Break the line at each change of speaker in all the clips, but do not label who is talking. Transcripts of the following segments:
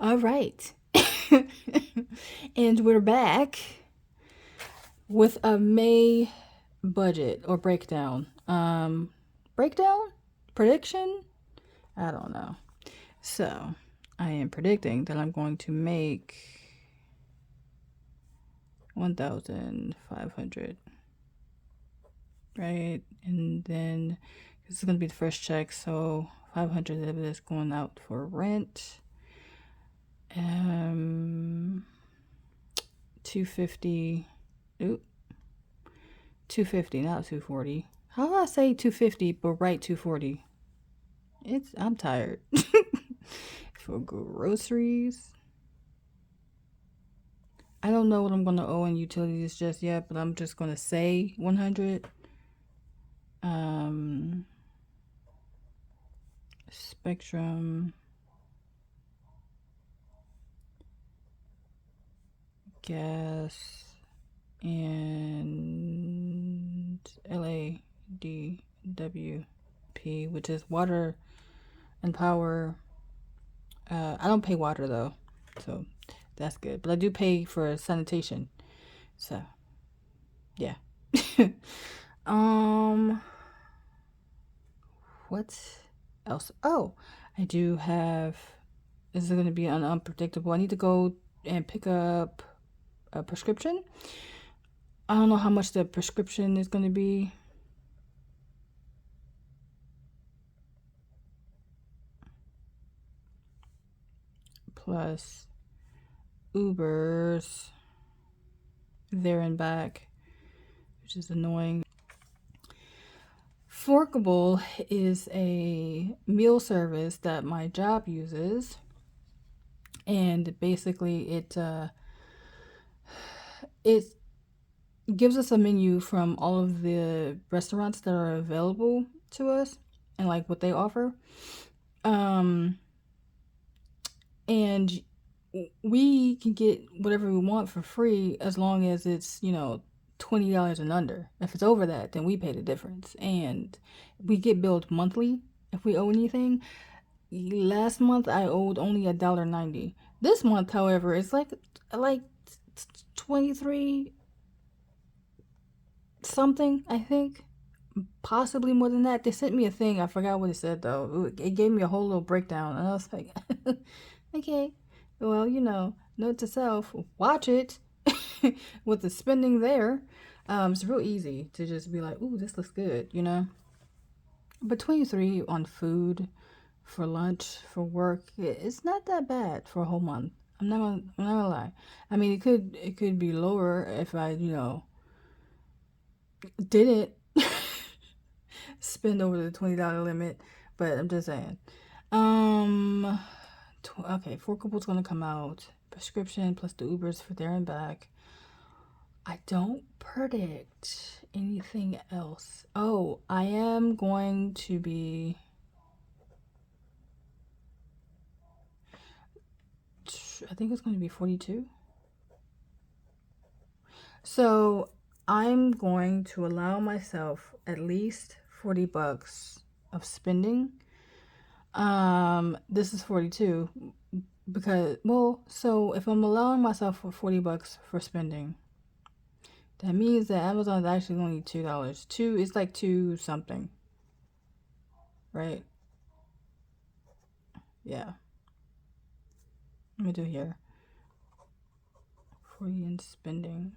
All right. And we're back with a May budget or breakdown. Breakdown? Prediction? I don't know. So, I am predicting that I'm going to make 1,500, right? And then this is going to be the first check, so 500 of it is going out for rent. 250. Oop. 250, not 240. How do I say 250 but write 240? I'm tired. For groceries. I don't know what I'm gonna owe in utilities just yet, but I'm just gonna say 100. Spectrum, gas, and LADWP, which is water and power. I don't pay water though, so that's good. But I do pay for sanitation. So, yeah. What else? Oh, I do have. This is going to be unpredictable. I need to go and pick up a prescription. I don't know how much the prescription is going to be. Plus Ubers there and back, which is annoying. Forkable is a meal service that my job uses, and basically it gives us a menu from all of the restaurants that are available to us and like what they offer. And we can get whatever we want for free as long as it's, $20 and under. If it's over that, then we pay the difference. And we get billed monthly if we owe anything. Last month I owed only $1.90. This month, however, it's like 23 something, I think. Possibly more than that. They sent me a thing. I forgot what it said though. It gave me a whole little breakdown, and I was like, okay, well, note to self, watch it with the spending there. It's real easy to just be like, ooh, this looks good. But 23 on food for lunch for work, it's not that bad for a whole month. I'm not gonna lie. I mean, it could be lower if I didn't spend over the $20 limit, but I'm just saying. Okay, Forkable's gonna come out. Prescription plus the Ubers for there and back. I don't predict anything else. Oh, I am going to be. I think it's going to be 42. So I'm going to allow myself at least $40 of spending. This is 42 because, so if I'm allowing myself for $40 for spending, that means that Amazon is actually only $2. It's like two something, right? Yeah. Let me do here. 40 in spending.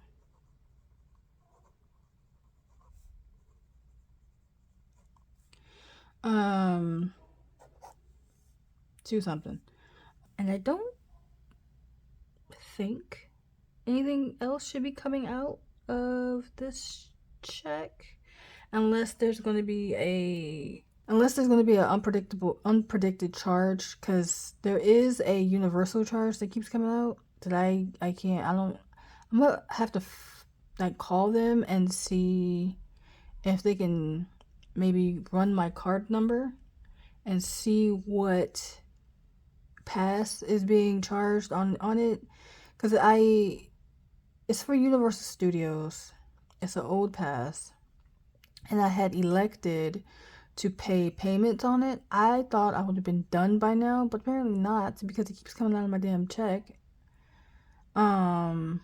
Two something. And I don't think anything else should be coming out of this check unless there's going to be an unpredicted charge, because there is a universal charge that keeps coming out that I can't I don't I'm gonna have to call them and see if they can maybe run my card number and see what pass is being charged on it, because it's for Universal Studios. It's an old pass, and I had elected to pay payments on it. I thought I would have been done by now, but apparently not, because it keeps coming out of my damn check. And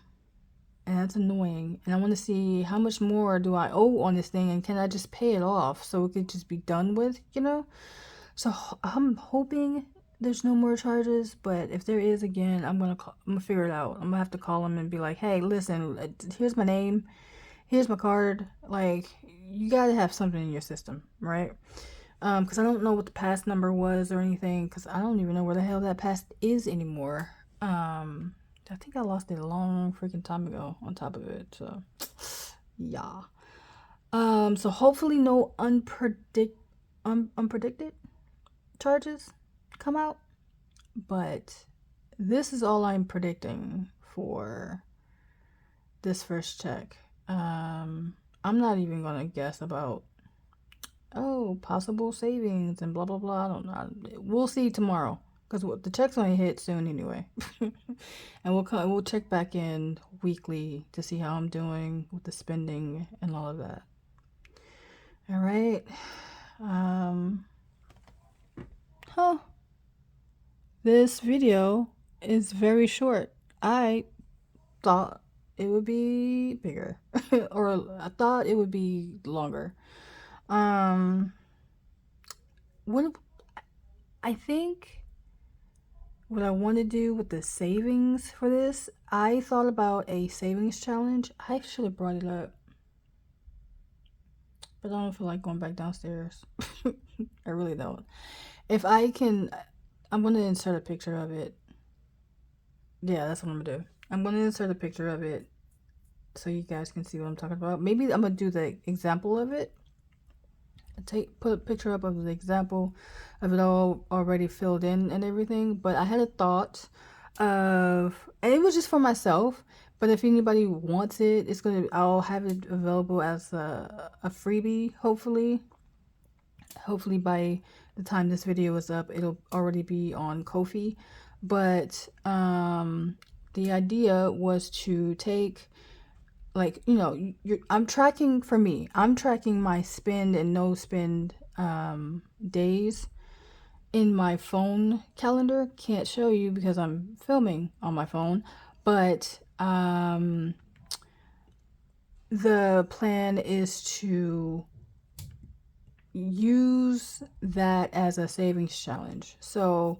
that's annoying. And I want to see how much more do I owe on this thing, and can I just pay it off so it could just be done with, you know? So I'm hoping there's no more charges, but if there is again, I'm gonna figure it out. I'm gonna have to call them and be like, hey, listen, here's my name, here's my card. Like, you gotta have something in your system, right? Because I don't know what the pass number was or anything, because I don't even know where the hell that pass is anymore. I think I lost it a long freaking time ago on top of it, so yeah. So hopefully no unpredicted charges come out, but this is all I'm predicting for this first check. I'm not even gonna guess about possible savings and blah blah blah. I don't know. We'll see tomorrow, because the check's gonna hit soon anyway. And we'll check back in weekly to see how I'm doing with the spending and all of that. All right. This video is very short. I thought it would be bigger or I thought it would be longer. What I think what I want to do with the savings for this, I thought about a savings challenge. I should have brought it up, but I don't feel like going back downstairs. I really don't. If I can, I'm going to insert a picture of it. Yeah, that's what I'm going to do. I'm going to insert a picture of it so you guys can see what I'm talking about. Maybe I'm going to do the example of it. Put a picture up of the example of it all already filled in and everything. But I had a thought of, and it was just for myself, but if anybody wants it, I'll have it available as a freebie, hopefully by the time this video is up, it'll already be on Ko-fi. But the idea was to take, like, you know, I'm tracking my spend and no spend days in my phone calendar. Can't show you because I'm filming on my phone, but the plan is to use that as a savings challenge. So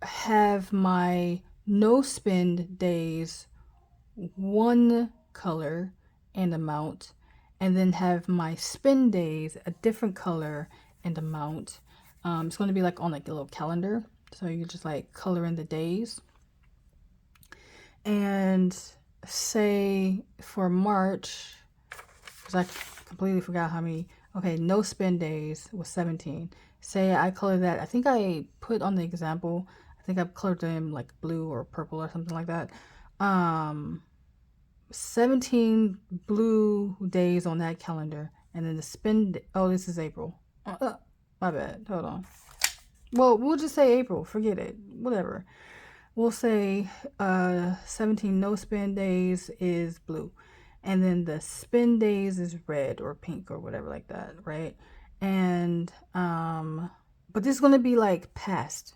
have my no spend days one color and amount, and then have my spend days a different color and amount. It's going to be like on like a little calendar, so you just like color in the days. And say for March, because I completely forgot how many. Okay, no spend days was 17. Say I color that. I think I put on the example, I think I colored them like blue or purple or something like that. 17 blue days on that calendar, and then the spend. Oh, this is April. My bad. Hold on. Well, we'll just say April. Forget it. Whatever. We'll say 17 no spend days is blue, and then the spend days is red or pink or whatever like that, right? And but this is gonna be like past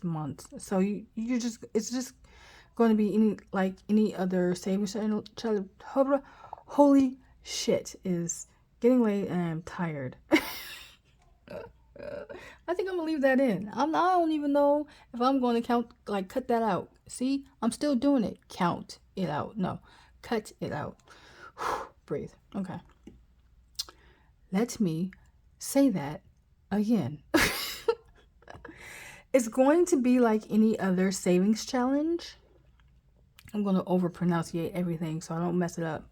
months. So it's just going to be any other savings challenge. Holy shit, is getting late and I'm tired. I think I'm gonna leave that in. I don't even know if I'm going to cut that out. See, I'm still doing it. Count it out. No, cut it out. Breathe. Okay. Let me say that again. It's going to be like any other savings challenge. I'm going to over-pronunciate everything so I don't mess it up.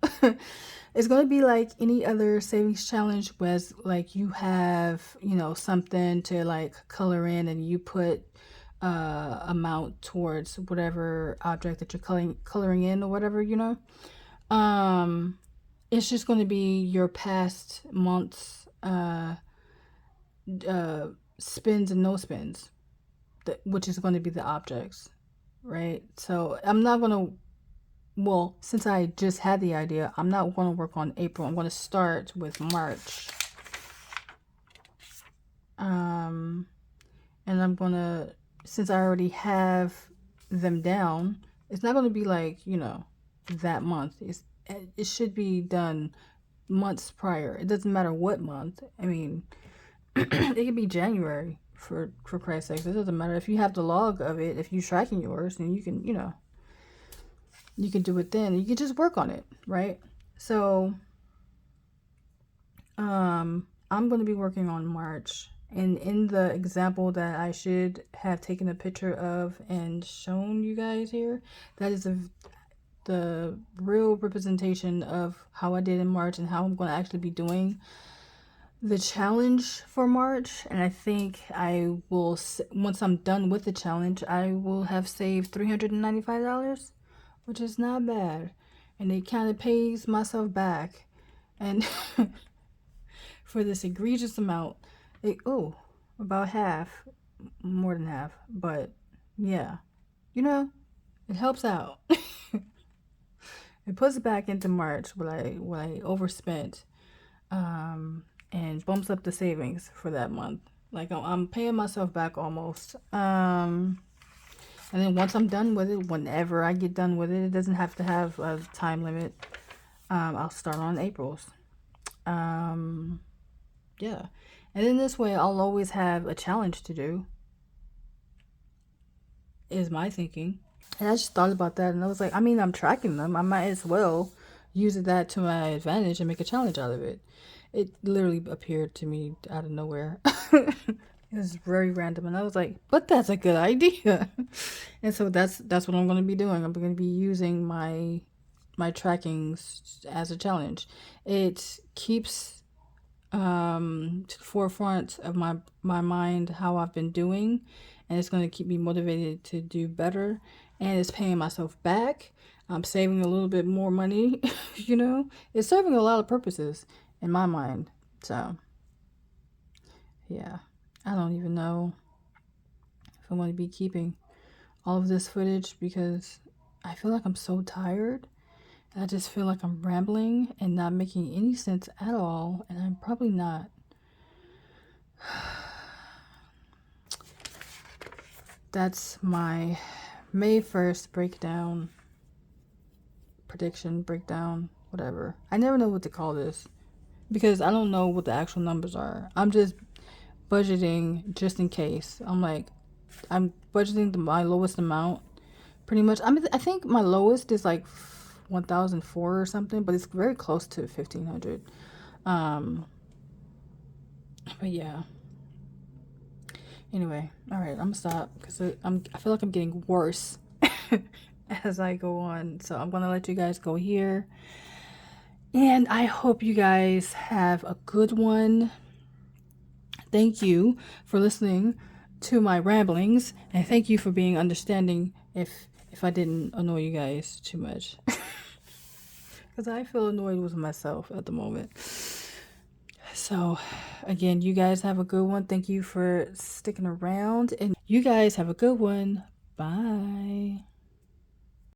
It's going to be like any other savings challenge where like you have, you know, something to like color in, and you put amount towards whatever object that you're coloring in or whatever, you know. It's just going to be your past months spends and no spends, which is going to be the objects. Right? So I'm not going to, well, since I just had the idea, I'm not going to work on April. I'm going to start with March. And I'm gonna, since I already have them down, it's not gonna be like, you know, that month. It should be done months prior. It doesn't matter what month. I mean, it could be January for Christ's sake. It doesn't matter if you have the log of it. If you're tracking yours, then you can, you know, you can do it then. You can just work on it, right? So, I'm going to be working on March. And in the example that I should have taken a picture of and shown you guys here, that is the real representation of how I did in March and how I'm going to actually be doing the challenge for March. And I think I will, once I'm done with the challenge, I will have saved $395, which is not bad. And it kind of pays myself back. And for this egregious amount, about half, more than half, but yeah, you know, it helps out. It puts it back into March what I overspent, and bumps up the savings for that month. Like I'm paying myself back almost. And then once I'm done with it, whenever I get done with it, it doesn't have to have a time limit. I'll start on April's. Yeah. And then this way, I'll always have a challenge to do, is my thinking. And I just thought about that, and I was like, I mean, I'm tracking them. I might as well use that to my advantage and make a challenge out of it. It literally appeared to me out of nowhere. It was very random, and I was like, but that's a good idea. And so that's what I'm going to be doing. I'm going to be using my trackings as a challenge. It keeps to the forefront of my mind how I've been doing, and it's going to keep me motivated to do better, and it's paying myself back. I'm saving a little bit more money. You know, it's serving a lot of purposes in my mind. So yeah, I don't even know if I'm going to be keeping all of this footage because I feel like I'm so tired. I just feel like I'm rambling and not making any sense at all, and I'm probably not. That's my May 1st breakdown, prediction, breakdown, whatever. I never know what to call this because I don't know what the actual numbers are. I'm just budgeting just in case. I'm budgeting my lowest amount pretty much. I think my lowest is like 1,004 or something, but it's very close to 1,500. But yeah. Anyway, all right, I'm gonna stop because I feel like I'm getting worse as I go on. So I'm gonna let you guys go here, and I hope you guys have a good one. Thank you for listening to my ramblings, and thank you for being understanding if I didn't annoy you guys too much. Because I feel annoyed with myself at the moment. So, again, you guys have a good one. Thank you for sticking around. And you guys have a good one. Bye.